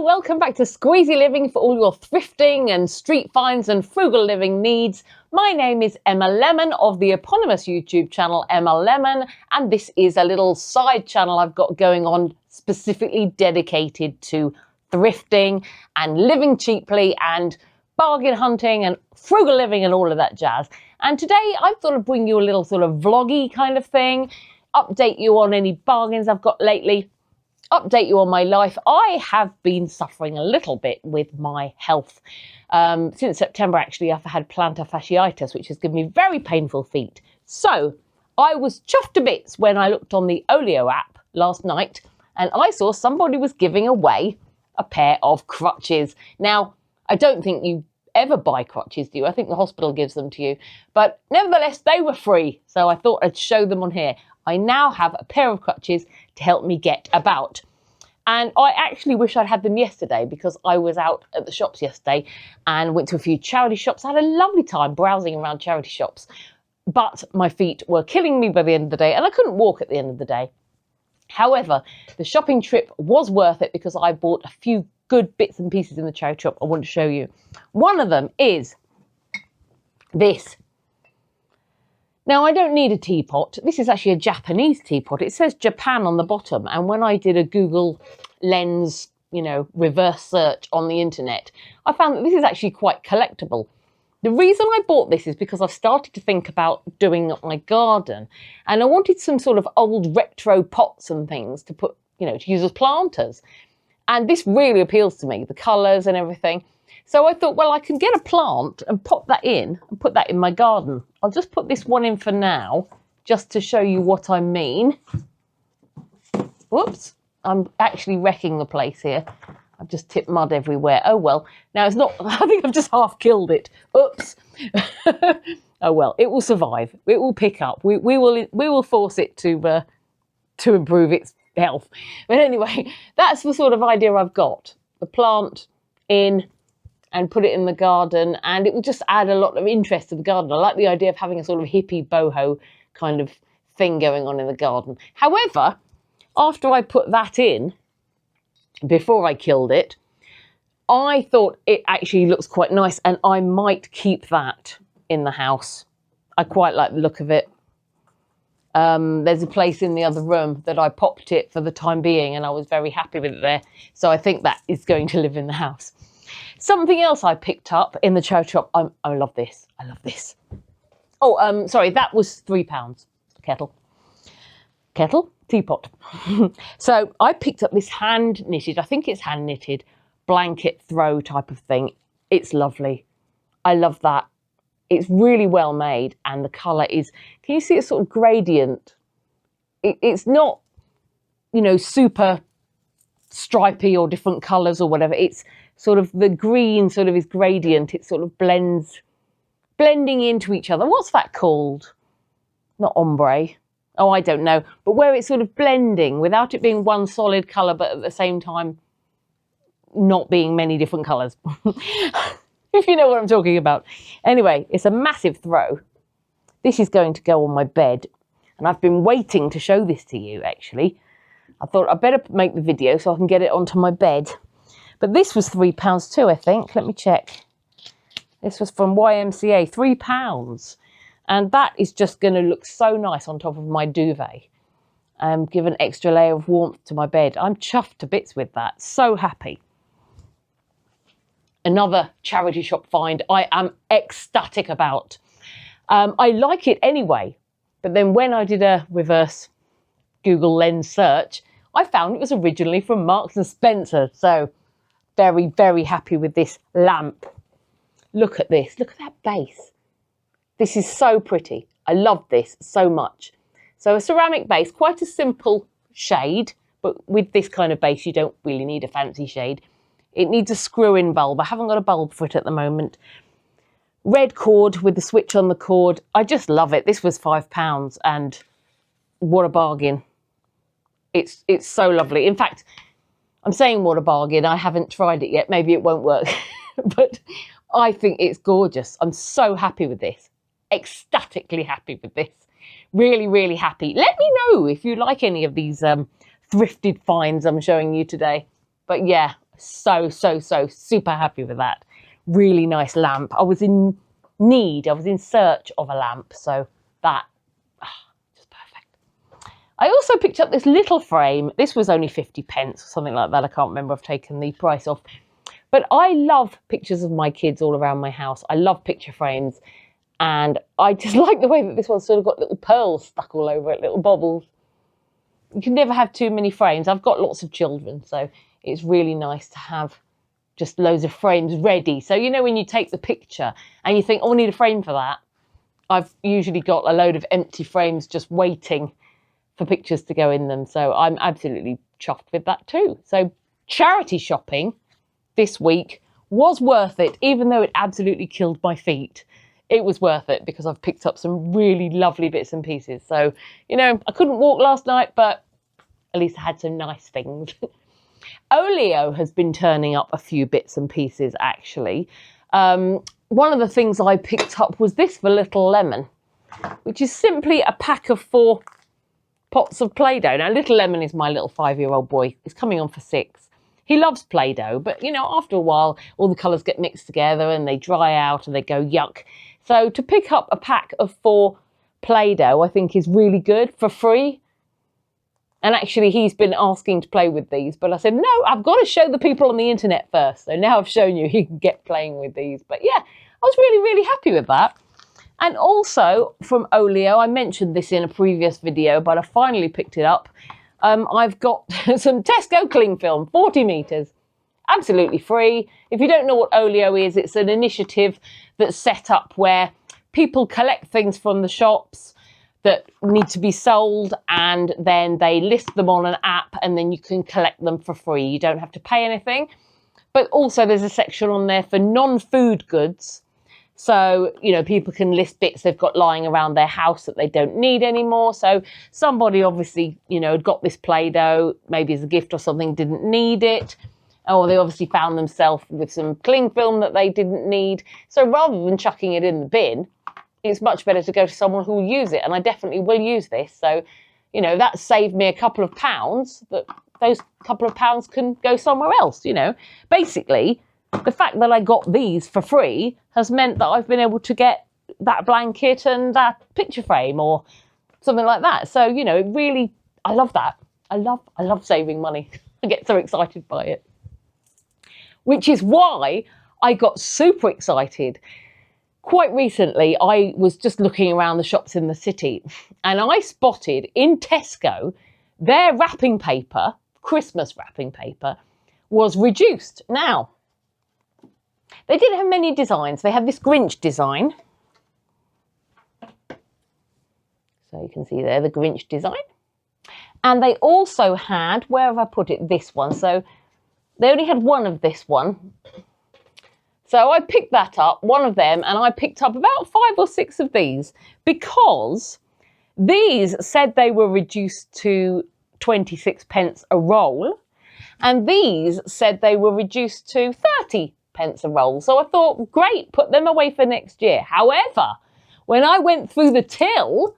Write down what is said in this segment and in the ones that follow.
Hello, welcome back to Squeezy Living for all your thrifting and street finds and frugal living needs. My name is Emma Lemon of the eponymous YouTube channel Emma Lemon, and this is a little side channel I've got going on specifically dedicated to thrifting and living cheaply and bargain hunting and frugal living and all of that jazz. And today I thought I'd bring you a little sort of vloggy kind of thing, update you on any bargains I've got lately, update you on my life. I have been suffering a little bit with my health. Since September, actually, I've had plantar fasciitis, which has given me very painful feet. So I was chuffed to bits when I looked on the Olio app last night and I saw somebody was giving away a pair of crutches. Now, I don't think you ever buy crutches, do you? I think the hospital gives them to you. But nevertheless, they were free. So I thought I'd show them on here. I now have a pair of crutches to help me get about. And I actually wish I'd had them yesterday because I was out at the shops yesterday and went to a few charity shops. I had a lovely time browsing around charity shops, but my feet were killing me by the end of the day and I couldn't walk at the end of the day. However, the shopping trip was worth it because I bought a few good bits and pieces in the charity shop I want to show you. One of them is this. Now, I don't need a teapot. This is actually a Japanese teapot. It says Japan on the bottom. And when I did a Google Lens, reverse search on the internet, I found that this is actually quite collectible. The reason I bought this is because I've started to think about doing up my garden. And I wanted some sort of old retro pots and things to put, to use as planters. And this really appeals to me, the colours and everything. So I thought, well, I can get a plant and pop that in and put that in my garden. I'll just put this one in for now, just to show you what I mean. Whoops, I'm actually wrecking the place here. I've just tipped mud everywhere. Oh, well. Now, it's not, I think I've just half killed it. Oops. Oh, well, it will survive. It will pick up. We will force it to improve its health. But anyway, that's the sort of idea I've got. The plant in and put it in the garden, and it will just add a lot of interest to the garden. I like the idea of having a sort of hippie boho kind of thing going on in the garden. However, after I put that in, before I killed it, I thought it actually looks quite nice and I might keep that in the house. I quite like the look of it. There's a place in the other room that I popped it for the time being and I was very happy with it there. So I think that is going to live in the house. Something else I picked up in the charity shop. I love this. I love this. Oh, sorry, that was £3. Kettle? Teapot. So I picked up this hand knitted, I think it's hand knitted, blanket throw type of thing. It's lovely. I love that. It's really well made and the colour is, can you see a sort of gradient? It's not, super stripy or different colours or whatever. It's sort of the green sort of is gradient. It sort of blending into each other. What's that called? Not ombre. Oh, I don't know. But where it's sort of blending without it being one solid colour, but at the same time not being many different colours. If you know what I'm talking about. Anyway, it's a massive throw. This is going to go on my bed. And I've been waiting to show this to you, actually. I thought I'd better make the video so I can get it onto my bed. But this was £3 too, I think. Let me check. This was from YMCA, £3. And that is just going to look so nice on top of my duvet. Give an extra layer of warmth to my bed. I'm chuffed to bits with that. So happy. Another charity shop find I am ecstatic about. I like it anyway. But then when I did a reverse Google Lens search, I found it was originally from Marks and Spencer. So very, very happy with this lamp. Look at this. Look at that base. This is so pretty. I love this so much. So a ceramic base, quite a simple shade, but with this kind of base, you don't really need a fancy shade. It needs a screw-in bulb. I haven't got a bulb for it at the moment. Red cord with the switch on the cord. I just love it. This was £5 and what a bargain. It's so lovely. In fact, I'm saying what a bargain. I haven't tried it yet. Maybe it won't work. But I think it's gorgeous. I'm so happy with this. Ecstatically happy with this. Really, really happy. Let me know if you like any of these thrifted finds I'm showing you today. But yeah, so super happy with that. Really nice lamp. I was in search of a lamp, so that just perfect. I also picked up this little frame. This was only 50p or something like that. I can't remember. I've taken the price off. But I love pictures of my kids all around my house. I love picture frames. And I just like the way that this one's sort of got little pearls stuck all over it, little bobbles. You can never have too many frames. I've got lots of children, so it's really nice to have just loads of frames ready. So, you know, when you take the picture and you think, oh, I need a frame for that, I've usually got a load of empty frames just waiting for pictures to go in them. So I'm absolutely chuffed with that too. So charity shopping this week was worth it, even though it absolutely killed my feet. It was worth it because I've picked up some really lovely bits and pieces. So, you know, I couldn't walk last night, but at least I had some nice things. Olio has been turning up a few bits and pieces, actually. One of the things I picked up was this for Little Lemon, which is simply a pack of 4 pots of Play-Doh. Now, Little Lemon is my little 5-year-old boy. He's coming on for 6. He loves Play-Doh, but, you know, after a while, all the colours get mixed together and they dry out and they go yuck. So to pick up a pack of 4 Play-Doh, I think is really good for free. And actually, he's been asking to play with these, but I said, no, I've got to show the people on the internet first. So now I've shown you, he can get playing with these. But yeah, I was really happy with that. And also from Olio, I mentioned this in a previous video, but I finally picked it up. I've got some Tesco cling film, 40 metres, absolutely free. If you don't know what Olio is, it's an initiative that's set up where people collect things from the shops that need to be sold, and then they list them on an app, and then you can collect them for free. You don't have to pay anything. But also there's a section on there for non-food goods. So, you know, people can list bits they've got lying around their house that they don't need anymore. So somebody obviously, you know, had got this Play-Doh, maybe as a gift or something, didn't need it. Or they obviously found themselves with some cling film that they didn't need. So rather than chucking it in the bin, it's much better to go to someone who will use it. And I definitely will use this. So, you know, that saved me a couple of pounds. That those couple of pounds can go somewhere else, you know. Basically, the fact that I got these for free has meant that I've been able to get that blanket and that picture frame or something like that. So, you know, it really, I love that. I love saving money. I get so excited by it. Which is why I got super excited. Quite recently, I was just looking around the shops in the city and I spotted in Tesco, their wrapping paper, Christmas wrapping paper, was reduced. Now, they didn't have many designs. They had this Grinch design. So you can see there the Grinch design. And they also had, where have I put it, this one. So they only had one of this one. So I picked that up, one of them, and I picked up about 5 or 6 of these because these said they were reduced to 26p a roll. And these said they were reduced to 30p a roll. So I thought, great, put them away for next year. However, when I went through the till,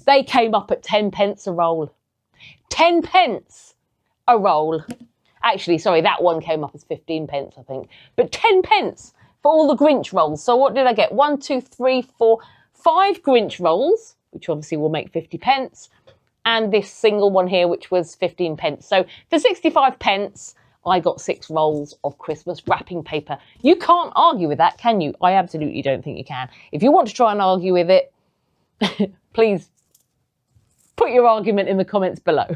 they came up at 10p a roll. 10p a roll. Actually, sorry, that one came up as 15p, I think. But 10p for all the Grinch rolls. So what did I get? 1, 2, 3, 4, 5 Grinch rolls, which obviously will make 50p. And this single one here, which was 15p. So for 65p, I got 6 rolls of Christmas wrapping paper. You can't argue with that, can you? I absolutely don't think you can. If you want to try and argue with it, please put your argument in the comments below.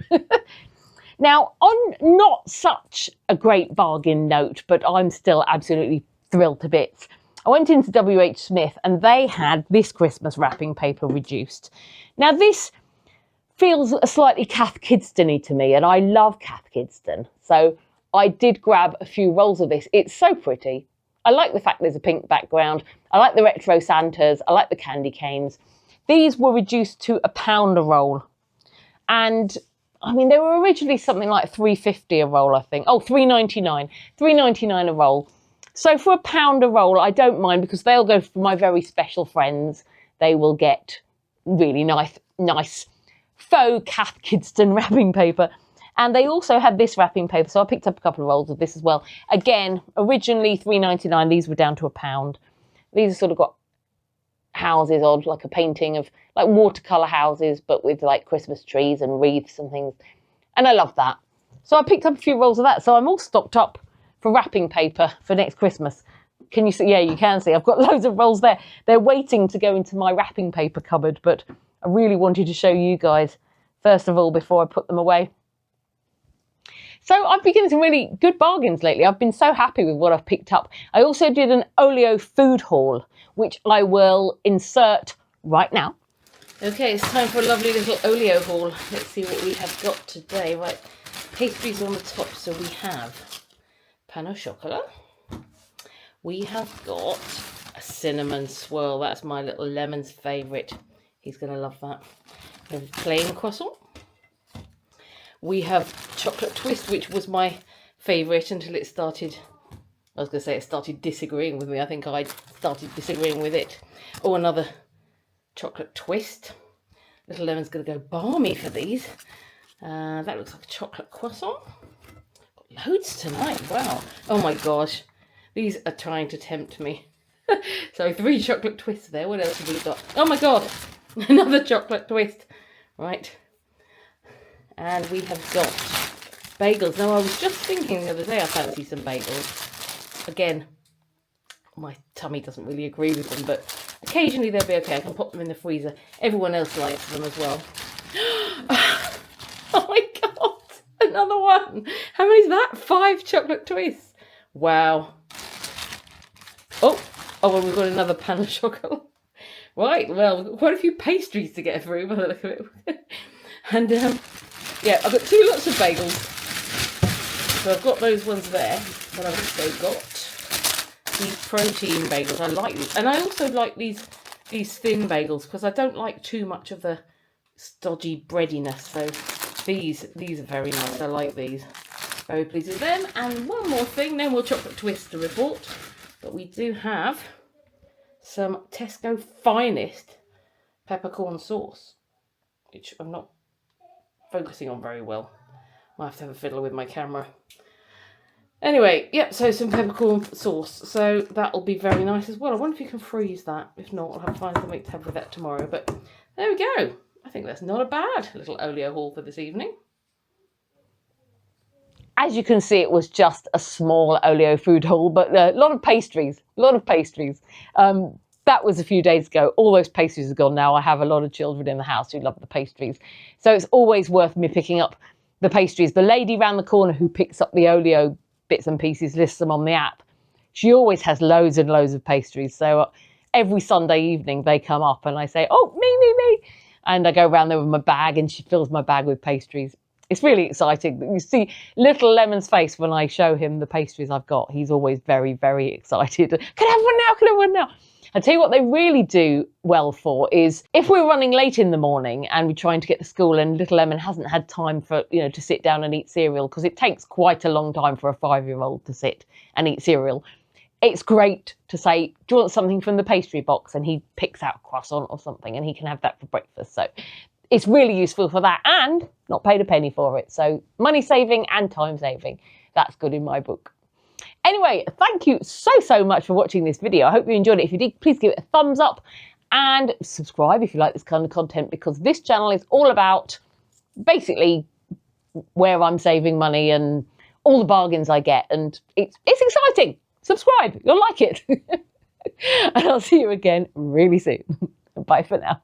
Now, on not such a great bargain note, but I'm still absolutely thrilled to bits, I went into WH Smith and they had this Christmas wrapping paper reduced. Now, this feels slightly Cath Kidston-y to me, and I love Cath Kidston. So I did grab a few rolls of this. It's so pretty. I like the fact there's a pink background. I like the retro Santas. I like the candy canes. These were reduced to £1 a roll. And I mean, they were originally something like £3.50 a roll, I think. Oh, £3.99. £3.99 a roll. So for £1 a roll, I don't mind because they'll go for my very special friends. They will get really nice faux Cath Kidston wrapping paper. And they also had this wrapping paper, so I picked up a couple of rolls of this as well. Again, originally £3.99, these were down to £1. These have sort of got houses on, like a painting of like watercolour houses, but with like Christmas trees and wreaths and things. And I love that. So I picked up a few rolls of that. So I'm all stocked up for wrapping paper for next Christmas. Can you see? Yeah, you can see. I've got loads of rolls there. They're waiting to go into my wrapping paper cupboard, but I really wanted to show you guys first of all before I put them away. So I've been getting some really good bargains lately. I've been so happy with what I've picked up. I also did an Olio food haul, which I will insert right now. Okay, it's time for a lovely little Olio haul. Let's see what we have got today. Right, pastries on the top. So we have pan au chocolat. We have got a cinnamon swirl. That's my little Lemon's favourite. He's going to love that. A plain croissant. We have chocolate twist, which was my favourite until it started, I was going to say it started disagreeing with me. I think I started disagreeing with it. Oh, another chocolate twist. Little Lemon's going to go balmy for these. That looks like a chocolate croissant. Got loads tonight. Wow. Oh my gosh. These are trying to tempt me. So 3 chocolate twists there. What else have we got? Oh my god. Another chocolate twist. Right. And we have got bagels. Now I was just thinking the other day I fancy some bagels. Again, my tummy doesn't really agree with them, but occasionally they'll be okay. I can pop them in the freezer. Everyone else likes them as well. Oh my god. Another one. How many is that? 5 chocolate twists. Wow. Oh, well, we've got another pan of chocolate. Right, well, we've got quite a few pastries to get through by the look of it. And, yeah, I've got 2 lots of bagels. So I've got those ones there. But I've also got these protein bagels. I like these. And I also like these thin bagels because I don't like too much of the stodgy breadiness. So these are very nice. I like these. Very pleased with them. And one more thing, no more chocolate twists to report. But we do have some Tesco Finest peppercorn sauce, which I'm not focusing on very well. Might have to have a fiddle with my camera. Anyway, yep, so some peppercorn sauce. So that'll be very nice as well. I wonder if you can freeze that. If not, I'll have to find something to have with that tomorrow. But there we go. I think that's not a bad little Olio haul for this evening. As you can see, it was just a small Olio food haul, but a lot of pastries, that was a few days ago. All those pastries are gone now. I have a lot of children in the house who love the pastries. So it's always worth me picking up the pastries. The lady round the corner who picks up the Olio bits and pieces, lists them on the app. She always has loads and loads of pastries. So every Sunday evening they come up and I say, oh, me. And I go around there with my bag and she fills my bag with pastries. It's really exciting. You see little Lemon's face when I show him the pastries I've got. He's always very, very excited. Can I have one now? Can I have one now? I tell you what they really do well for is if we're running late in the morning and we're trying to get to school and little Lemon hasn't had time for, to sit down and eat cereal, because it takes quite a long time for a 5-year-old to sit and eat cereal. It's great to say, do you want something from the pastry box? And he picks out a croissant or something and he can have that for breakfast. So it's really useful for that and not paid a penny for it. So money saving and time saving. That's good in my book. Anyway, thank you so much for watching this video. I hope you enjoyed it. If you did, please give it a thumbs up and subscribe if you like this kind of content, because this channel is all about basically where I'm saving money and all the bargains I get. And it's exciting. Subscribe. You'll like it. And I'll see you again really soon. Bye for now.